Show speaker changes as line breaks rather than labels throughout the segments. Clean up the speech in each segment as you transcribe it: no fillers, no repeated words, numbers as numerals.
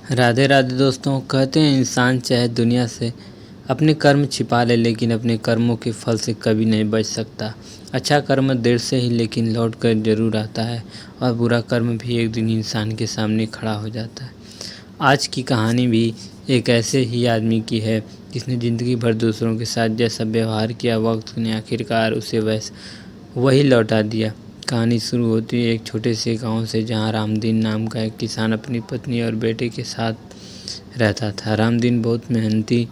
राधे राधे दोस्तों। कहते हैं इंसान चाहे दुनिया से अपने कर्म छिपा ले, लेकिन अपने कर्मों के फल से कभी नहीं बच सकता। अच्छा कर्म देर से ही लेकिन लौट कर जरूर आता है, और बुरा कर्म भी एक दिन इंसान के सामने खड़ा हो जाता है। आज की कहानी भी एक ऐसे ही आदमी की है जिसने ज़िंदगी भर दूसरों के साथ जैसा व्यवहार किया, वक्त ने आखिरकार उसे वही लौटा दिया। कहानी शुरू होती है एक छोटे से गांव से, जहां रामदीन नाम का एक किसान अपनी पत्नी और बेटे के साथ रहता था। रामदीन बहुत मेहनती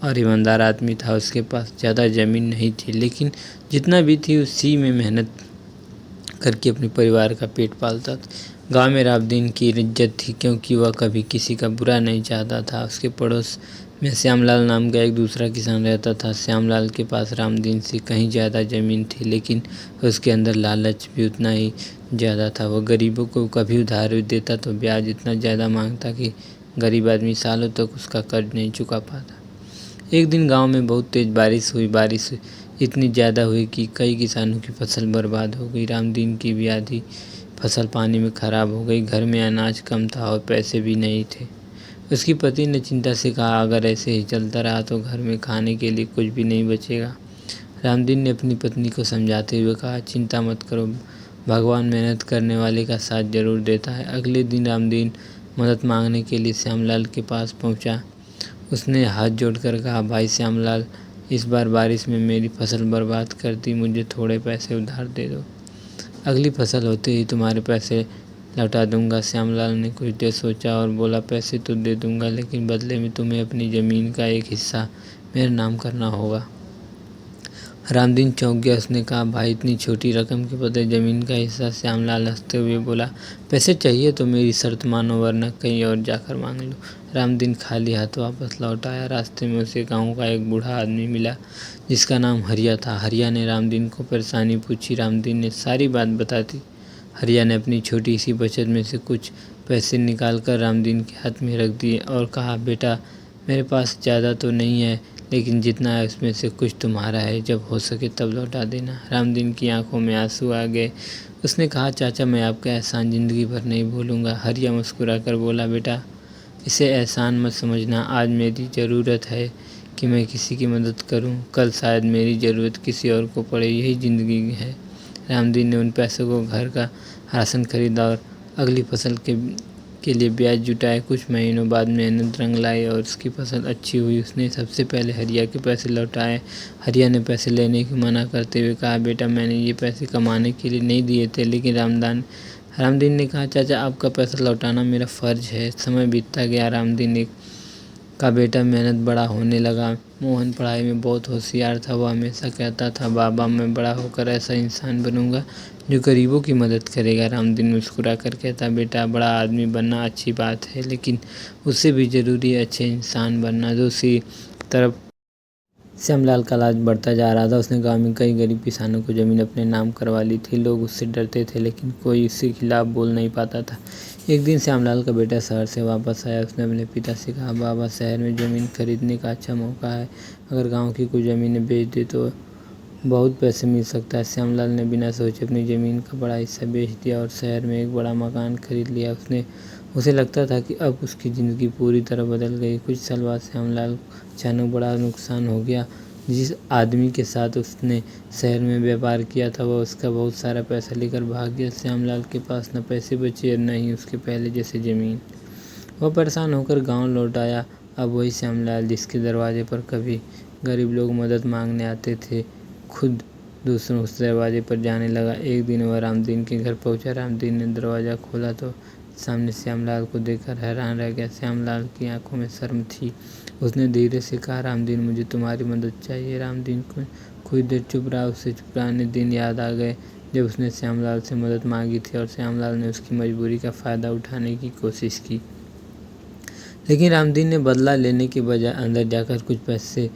और ईमानदार आदमी था। उसके पास ज़्यादा ज़मीन नहीं थी, लेकिन जितना भी थी उसी में मेहनत करके अपने परिवार का पेट पालता था। गांव में रामदीन की इज्जत थी, क्योंकि वह कभी किसी का बुरा नहीं चाहता था। उसके पड़ोस में श्यामलाल नाम का एक दूसरा किसान रहता था। श्यामलाल के पास रामदीन से कहीं ज़्यादा ज़मीन थी, लेकिन उसके अंदर लालच भी उतना ही ज़्यादा था। वह गरीबों को कभी उधार भी देता तो ब्याज इतना ज़्यादा मांगता कि गरीब आदमी सालों तक उसका कर्ज नहीं चुका पाता। एक दिन गांव में बहुत तेज़ बारिश हुई। बारिश इतनी ज़्यादा हुई कि कई किसानों की फसल बर्बाद हो गई। रामदीन की भी आधी फसल पानी में खराब हो गई। घर में अनाज कम था और पैसे भी नहीं थे। उसकी पत्नी ने चिंता से कहा, अगर ऐसे ही चलता रहा तो घर में खाने के लिए कुछ भी नहीं बचेगा। रामदीन ने अपनी पत्नी को समझाते हुए कहा, चिंता मत करो, भगवान मेहनत करने वाले का साथ जरूर देता है। अगले दिन रामदीन मदद मांगने के लिए श्यामलाल के पास पहुंचा। उसने हाथ जोड़कर कहा, भाई श्यामलाल, इस बार बारिश में मेरी फसल बर्बाद कर दी, मुझे थोड़े पैसे उधार दे दो। अगली फसल होते ही तुम्हारे पैसे लौटा दूंगा। श्यामलाल ने कुछ देर सोचा और बोला, पैसे तो दे दूंगा, लेकिन बदले में तुम्हें अपनी ज़मीन का एक हिस्सा मेरे नाम करना होगा। रामदीन चौंक गया। उसने कहा, भाई, इतनी छोटी रकम के बदले ज़मीन का हिस्सा? श्यामलाल हंसते हुए बोला, पैसे चाहिए तो मेरी शर्त मानो, वरना कहीं और जाकर मांग लो। रामदीन खाली हाथ वापस लौट आया। रास्ते में उसे गांव का एक बूढ़ा आदमी मिला जिसका नाम हरिया था। हरिया ने रामदीन को परेशानी पूछी। रामदीन ने सारी बात बता दी। हरिया ने अपनी छोटी सी बचत में से कुछ पैसे निकालकर रामदीन के हाथ में रख दिए और कहा, बेटा, मेरे पास ज़्यादा तो नहीं है, लेकिन जितना है उसमें से कुछ तुम्हारा है, जब हो सके तब लौटा देना। रामदीन की आंखों में आंसू आ गए। उसने कहा, चाचा, मैं आपका एहसान ज़िंदगी भर नहीं भूलूंगा। हरिया मुस्कुराकर बोला, बेटा, इसे एहसान मत समझना। आज मेरी ज़रूरत है कि मैं किसी की मदद करूं, कल शायद मेरी ज़रूरत किसी और को पड़े, यही ज़िंदगी है। रामदीन ने उन पैसों को घर का राशन खरीदा और अगली फसल के लिए ब्याज जुटाए। कुछ महीनों बाद मेहनत रंग लाई और उसकी फसल अच्छी हुई। उसने सबसे पहले हरिया के पैसे लौटाए। हरिया ने पैसे लेने की मना करते हुए कहा, बेटा, मैंने ये पैसे कमाने के लिए नहीं दिए थे। लेकिन रामदीन ने कहा, चाचा, आपका पैसा लौटाना मेरा फ़र्ज है। समय बीतता गया। रामदीन का बेटा मेहनत बड़ा होने लगा। मोहन पढ़ाई में बहुत होशियार था। वह हमेशा कहता था, बाबा, मैं बड़ा होकर ऐसा इंसान बनूंगा जो गरीबों की मदद करेगा। रामदीन मुस्कुरा कर कहता, बेटा, बड़ा आदमी बनना अच्छी बात है, लेकिन उससे भी ज़रूरी है अच्छे इंसान बनना। दूसरी तरफ श्यामलाल का लाज बढ़ता जा रहा था। उसने गांव में कई गरीब किसानों को ज़मीन अपने नाम करवा ली थी। लोग उससे डरते थे, लेकिन कोई उसके खिलाफ बोल नहीं पाता था। एक दिन श्यामलाल का बेटा शहर से वापस आया। उसने अपने पिता से कहा, बाबा, शहर में ज़मीन खरीदने का अच्छा मौका है। अगर गांव की कुछ ज़मीनें बेच दे तो बहुत पैसे मिल सकता है। श्यामलाल ने बिना सोचे अपनी ज़मीन का बड़ा हिस्सा बेच दिया और शहर में एक बड़ा मकान खरीद लिया। उसे लगता था कि अब उसकी ज़िंदगी पूरी तरह बदल गई। कुछ साल बाद श्यामलाल अचानक बड़ा नुकसान हो गया। जिस आदमी के साथ उसने शहर में व्यापार किया था, वह उसका बहुत सारा पैसा लेकर भाग गया। श्यामलाल के पास न पैसे बचे और न ही उसके पहले जैसे ज़मीन। वह परेशान होकर गांव लौट आया। अब वही श्यामलाल जिसके दरवाजे पर कभी गरीब लोग मदद मांगने आते थे, खुद दूसरों उस दरवाजे पर जाने लगा। एक दिन वह रामदीन के घर पहुंचा। रामदीन ने दरवाज़ा खोला तो सामने श्यामलाल को देखकर हैरान रह गया। श्यामलाल की आंखों में शर्म थी। उसने धीरे से कहा, रामदीन, मुझे तुम्हारी मदद चाहिए। रामदीन को कुछ देर चुप रहा। उसे पुराने दिन याद आ गए जब उसने श्यामलाल से मदद मांगी थी और श्यामलाल ने उसकी मजबूरी का फ़ायदा उठाने की कोशिश की। लेकिन रामदीन ने बदला लेने के बजाय अंदर जाकर कुछ पैसे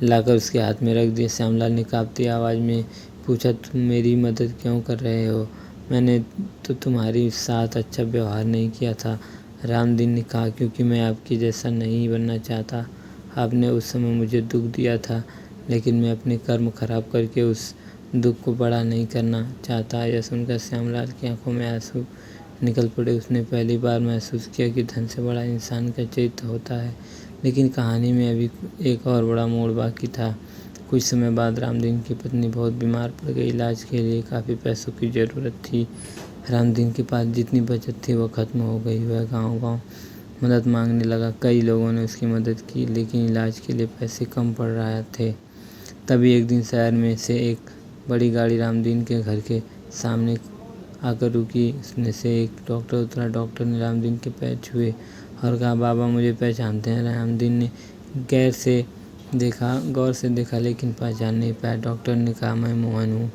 लाकर उसके हाथ में रख दिए। श्यामलाल ने काँपती आवाज़ में पूछा, तुम मेरी मदद क्यों कर रहे हो? मैंने तो तुम्हारे साथ अच्छा व्यवहार नहीं किया था। रामदीन ने कहा, क्योंकि मैं आपके जैसा नहीं बनना चाहता। आपने उस समय मुझे दुख दिया था, लेकिन मैं अपने कर्म खराब करके उस दुख को बड़ा नहीं करना चाहता। यह सुनकर श्यामलाल की आंखों में आंसू निकल पड़े। उसने पहली बार महसूस किया कि धन से बड़ा इंसान का चरित्र होता है। लेकिन कहानी में अभी एक और बड़ा मोड़ बाकी था। कुछ समय बाद रामदीन की पत्नी बहुत बीमार पड़ गई। इलाज के लिए काफ़ी पैसों की ज़रूरत थी। रामदीन के पास जितनी बचत थी वो ख़त्म हो गई। वह गांव-गांव मदद मांगने लगा। कई लोगों ने उसकी मदद की, लेकिन इलाज के लिए पैसे कम पड़ रहे थे। तभी एक दिन शहर में से एक बड़ी गाड़ी रामदीन के घर के सामने आकर रुकी। उसमें से एक डॉक्टर उतरा। डॉक्टर ने रामदीन के पैर छुए और कहा, बाबा मुझे पहचानते हैं? रामदीन ने गौर से देखा लेकिन पहचान नहीं पाया। डॉक्टर ने कहा, मैं मोहन हूँ,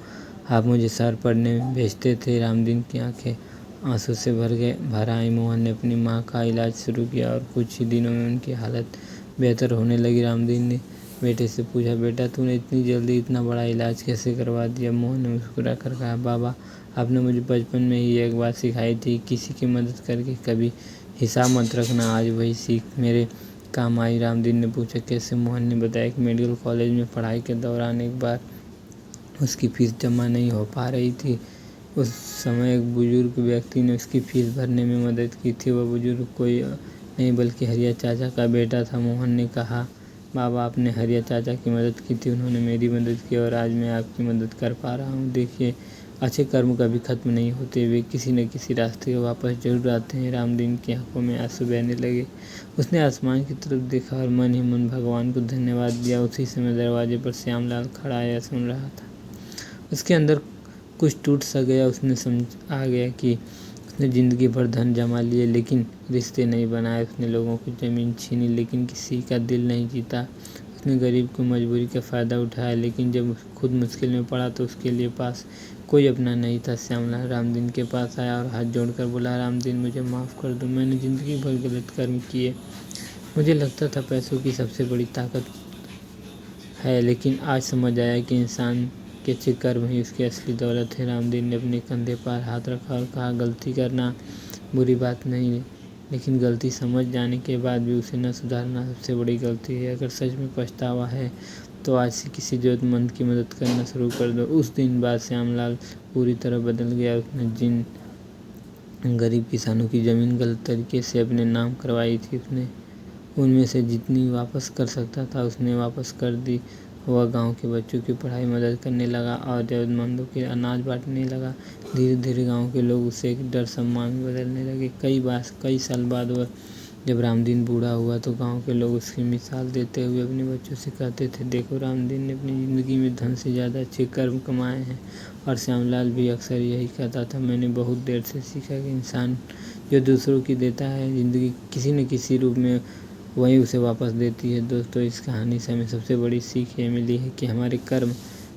आप मुझे शहर पढ़ने भेजते थे। रामदीन की आंखें आंसू से भर आई। मोहन ने अपनी माँ का इलाज शुरू किया और कुछ ही दिनों में उनकी हालत बेहतर होने लगी। रामदीन ने बेटे से पूछा, बेटा तूने इतनी जल्दी इतना बड़ा इलाज कैसे करवा दिया? मोहन ने मुस्कुरा कर कहा, बाबा आपने मुझे बचपन में ही एक बात सिखाई थी, किसी की मदद करके कभी हिसाब मत रखना। आज वही सीख मेरे काम आई। रामदीन ने पूछा, कैसे? मोहन ने बताया कि मेडिकल कॉलेज में पढ़ाई के दौरान एक बार उसकी फीस जमा नहीं हो पा रही थी। उस समय एक बुजुर्ग व्यक्ति ने उसकी फीस भरने में मदद की थी। वह बुजुर्ग कोई नहीं बल्कि हरिया चाचा का बेटा था। मोहन ने कहा, बाबा आपने हरिया चाचा की मदद की थी, उन्होंने मेरी मदद की और आज मैं आपकी मदद कर पा रहा हूँ। देखिए, अच्छे कर्म कभी खत्म नहीं होते, वे किसी न किसी रास्ते के वापस जरूर आते हैं। रामदीन की आंखों में आंसू बहने लगे। उसने आसमान की तरफ देखा और मन ही मन भगवान को धन्यवाद दिया। उसी समय दरवाजे पर श्यामलाल खड़ा या सुन रहा था। उसके अंदर कुछ टूट सा गया। उसने समझ आ गया कि उसने ज़िंदगी भर धन जमा लिए लेकिन रिश्ते नहीं बनाए। उसने लोगों की ज़मीन छीनी लेकिन किसी का दिल नहीं जीता। उसने गरीब की मजबूरी का फ़ायदा उठाया लेकिन जब खुद मुश्किल में पड़ा तो उसके लिए पास कोई अपना नहीं था। श्यामलाल रामदीन के पास आया और हाथ जोड़कर बोला, रामदीन मुझे माफ़ कर दो, मैंने ज़िंदगी भर गलत कर्म किए। मुझे लगता था पैसों की सबसे बड़ी ताकत है, लेकिन आज समझ आया कि इंसान के अच्छे कर्म ही उसकी असली दौलत है। रामदीन ने अपने कंधे पर हाथ रखा और कहा, गलती करना बुरी बात नहीं, लेकिन गलती समझ जाने के बाद भी उसे न सुधारना सबसे बड़ी गलती है। अगर सच में पछतावा है तो आज से किसी ज़रूरतमंद की मदद करना शुरू कर दो। उस दिन बाद श्यामलाल पूरी तरह बदल गया। उसने जिन गरीब किसानों की ज़मीन गलत तरीके से अपने नाम करवाई थी, उसने उनमें से जितनी वापस कर सकता था उसने वापस कर दी। वह गांव के बच्चों की पढ़ाई मदद करने लगा और ज़रूरतमंदों के अनाज बांटने लगा। धीरे धीरे गांव के लोग उसे एक डर सम्मान में बदलने लगे। कई साल बाद वह जब रामदीन बूढ़ा हुआ तो गांव के लोग उसकी मिसाल देते हुए अपने बच्चों से कहते थे, देखो रामदीन ने अपनी ज़िंदगी में धन से ज़्यादा अच्छे कर्म कमाए हैं। और श्यामलाल भी अक्सर यही कहता था, मैंने बहुत देर से सीखा कि इंसान जो दूसरों की देता है, ज़िंदगी किसी न किसी रूप में वही उसे वापस देती है। दोस्तों, इस कहानी से हमें सबसे बड़ी सीख ये मिली है कि हमारे कर्म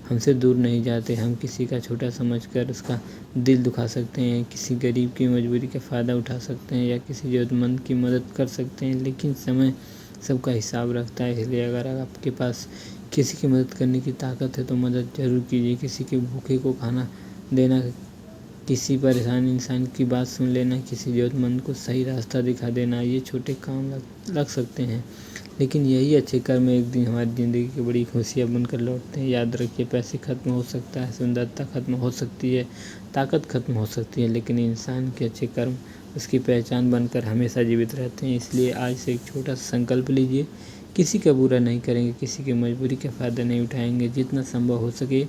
हमसे दूर नहीं जाते। हम किसी का छोटा समझकर उसका दिल दुखा सकते हैं, किसी गरीब की मजबूरी का फ़ायदा उठा सकते हैं या किसी ज़रूरतमंद की मदद कर सकते हैं, लेकिन समय सबका हिसाब रखता है। इसलिए अगर आपके पास किसी की मदद करने की ताकत है तो मदद ज़रूर कीजिए। किसी के भूखे को खाना देना, किसी परेशान इंसान की बात सुन लेना, किसी ज़रूरतमंद को सही रास्ता दिखा देना, ये छोटे काम लग सकते हैं, लेकिन यही अच्छे कर्म एक दिन हमारी ज़िंदगी की बड़ी खुशियाँ बनकर लौटते हैं। याद रखिए, पैसे खत्म हो सकता है, सुंदरता खत्म हो सकती है, ताकत खत्म हो सकती है, लेकिन इंसान के अच्छे कर्म उसकी पहचान बनकर हमेशा जीवित रहते हैं। इसलिए आज से एक छोटा सा संकल्प लीजिए, किसी का बुरा नहीं करेंगे, किसी की मजबूरी का फ़ायदा नहीं उठाएंगे, जितना संभव हो सके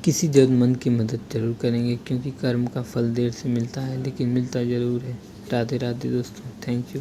किसी ज़रूरतमंद की मदद ज़रूर करेंगे, क्योंकि कर्म का फल देर से मिलता है लेकिन मिलता ज़रूर है। राधे राधे दोस्तों, थैंक यू।